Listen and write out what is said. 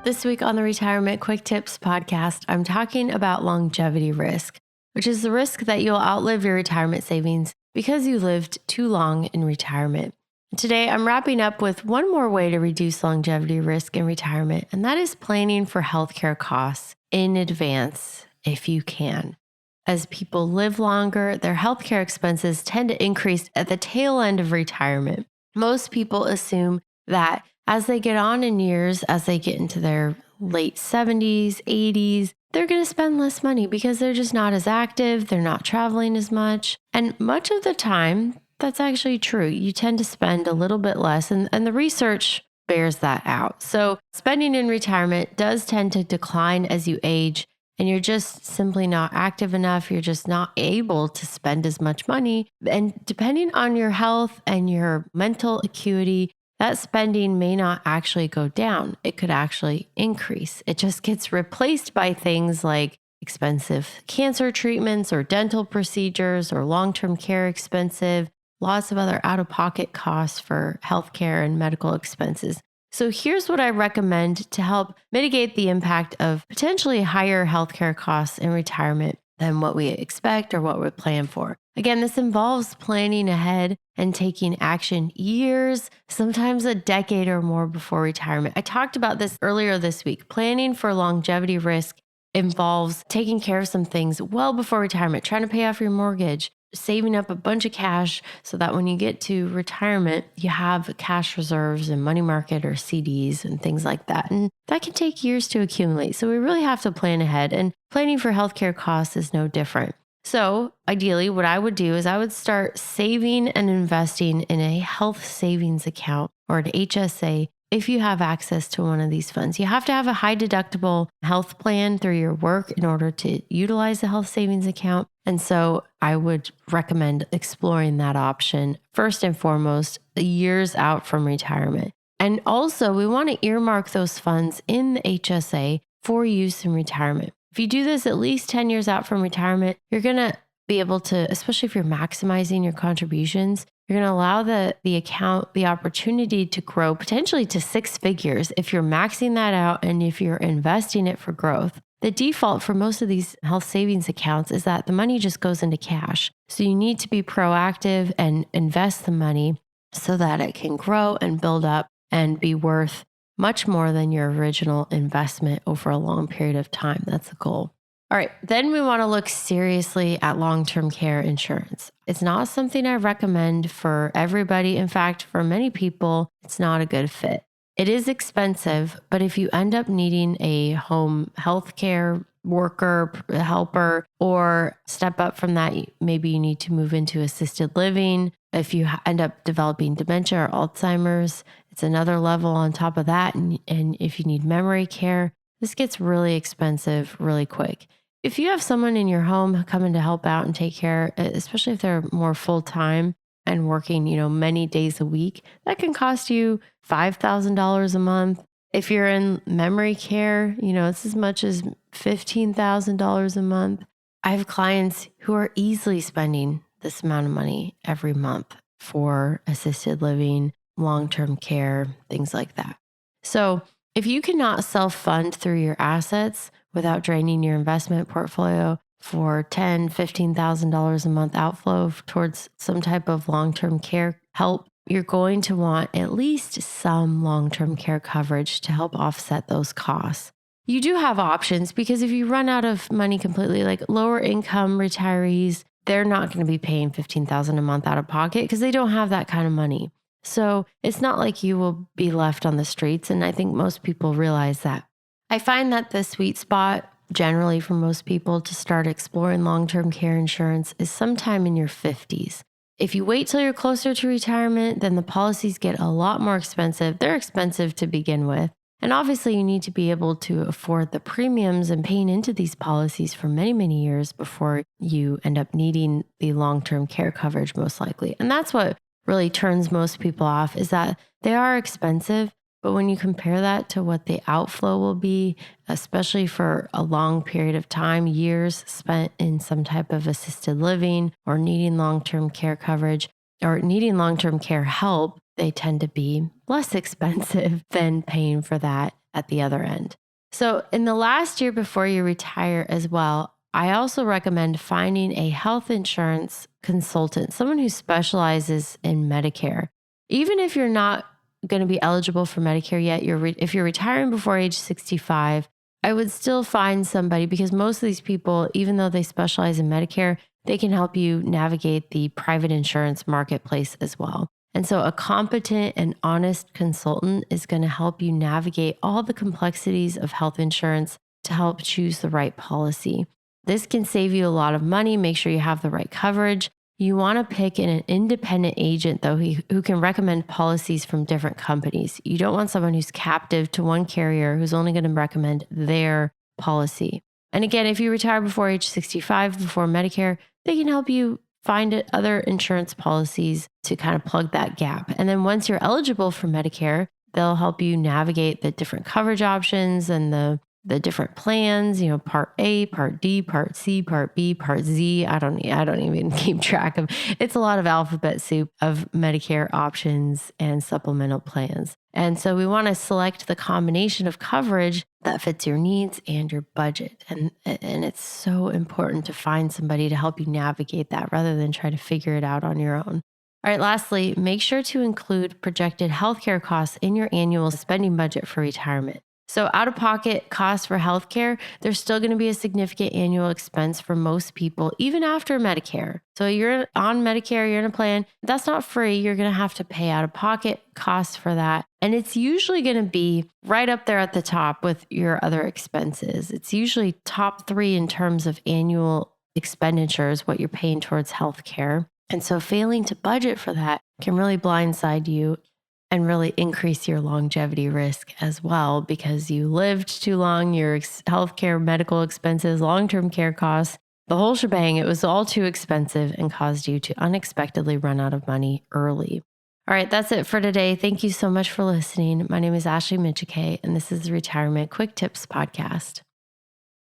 This week on the Retirement Quick Tips podcast, I'm talking about longevity risk, which is the risk that you'll outlive your retirement savings because you lived too long in retirement. Today, I'm wrapping up with one more way to reduce longevity risk in retirement, and that is planning for healthcare costs in advance if you can. As people live longer, their healthcare expenses tend to increase at the tail end of retirement. Most people assume that as they get on in years, as they get into their late 70s, 80s, they're going to spend less money because they're just not as active, they're not traveling as much. And much of the time, that's actually true. You tend to spend a little bit less, and the research bears that out. So spending in retirement does tend to decline as you age, and you're just simply not active enough. You're just not able to spend as much money. And depending on your health and your mental acuity, that spending may not actually go down. It could actually increase. It just gets replaced by things like expensive cancer treatments or dental procedures or long-term care expensive, lots of other out-of-pocket costs for healthcare and medical expenses. So here's what I recommend to help mitigate the impact of potentially higher healthcare costs in retirement than what we expect or what we plan for. Again, this involves planning ahead and taking action years, sometimes a decade or more before retirement. I talked about this earlier this week. Planning for longevity risk involves taking care of some things well before retirement, trying to pay off your mortgage, saving up a bunch of cash so that when you get to retirement, you have cash reserves and money market or CDs and things like that. And that can take years to accumulate. So we really have to plan ahead, and planning for healthcare costs is no different. So ideally, what I would do is I would start saving and investing in a health savings account or an HSA if you have access to one of these funds. You have to have a high deductible health plan through your work in order to utilize the health savings account. And so I would recommend exploring that option first and foremost, years out from retirement. And also, we want to earmark those funds in the HSA for use in retirement. If you do this at least 10 years out from retirement, you're going to be able to, especially if you're maximizing your contributions, you're going to allow the account the opportunity to grow potentially to six figures if you're maxing that out and if you're investing it for growth. The default for most of these health savings accounts is that the money just goes into cash. So you need to be proactive and invest the money so that it can grow and build up and be worth much more than your original investment over a long period of time. That's the goal. All right, then we want to look seriously at long-term care insurance. It's not something I recommend for everybody. In fact, for many people, it's not a good fit. It is expensive, but if you end up needing a home healthcare worker, helper, or step up from that, maybe you need to move into assisted living. If you end up developing dementia or Alzheimer's, it's another level on top of that. And if you need memory care, this gets really expensive really quick. If you have someone in your home coming to help out and take care, especially if they're more full-time and working, many days a week, that can cost you $5,000 a month. If you're in memory care, it's as much as $15,000 a month. I have clients who are easily spending this amount of money every month for assisted living, long-term care, things like that. So if you cannot self-fund through your assets without draining your investment portfolio for $10,000, $15,000 a month outflow towards some type of long-term care help, you're going to want at least some long-term care coverage to help offset those costs. You do have options because if you run out of money completely, like lower income retirees, they're not going to be paying $15,000 a month out of pocket because they don't have that kind of money. So it's not like you will be left on the streets. And I think most people realize that. I find that the sweet spot generally for most people to start exploring long-term care insurance is sometime in your 50s. If you wait till you're closer to retirement, then the policies get a lot more expensive. They're expensive to begin with. And obviously you need to be able to afford the premiums and paying into these policies for many, many years before you end up needing the long-term care coverage most likely. And that's what really turns most people off, is that they are expensive. But when you compare that to what the outflow will be, especially for a long period of time, years spent in some type of assisted living or needing long-term care coverage or needing long-term care help, they tend to be less expensive than paying for that at the other end. So, in the last year before you retire as well, I also recommend finding a health insurance consultant, someone who specializes in Medicare. Even if you're not going to be eligible for Medicare yet, if you're retiring before age 65, I would still find somebody because most of these people, even though they specialize in Medicare, they can help you navigate the private insurance marketplace as well. And so, a competent and honest consultant is going to help you navigate all the complexities of health insurance to help choose the right policy. This can save you a lot of money. Make sure you have the right coverage. You want to pick an independent agent, though, who can recommend policies from different companies. You don't want someone who's captive to one carrier who's only going to recommend their policy. And again, if you retire before age 65, before Medicare, they can help you find other insurance policies to kind of plug that gap. And then once you're eligible for Medicare, they'll help you navigate the different coverage options and the different plans, part A, part D, part C, part B, part Z. I don't even keep track of. It's a lot of alphabet soup of Medicare options and supplemental plans. And so we want to select the combination of coverage that fits your needs and your budget. And it's so important to find somebody to help you navigate that rather than try to figure it out on your own. All right, lastly, make sure to include projected healthcare costs in your annual spending budget for retirement. So out-of-pocket costs for healthcare, there's still going to be a significant annual expense for most people, even after Medicare. So you're on Medicare, you're in a plan, that's not free. You're going to have to pay out-of-pocket costs for that. And it's usually going to be right up there at the top with your other expenses. It's usually top 3 in terms of annual expenditures, what you're paying towards healthcare. And so failing to budget for that can really blindside you and really increase your longevity risk as well because you lived too long, your healthcare, medical expenses, long-term care costs, the whole shebang. It was all too expensive and caused you to unexpectedly run out of money early. All right, that's it for today. Thank you so much for listening. My name is Ashley Michike, and this is the Retirement Quick Tips Podcast.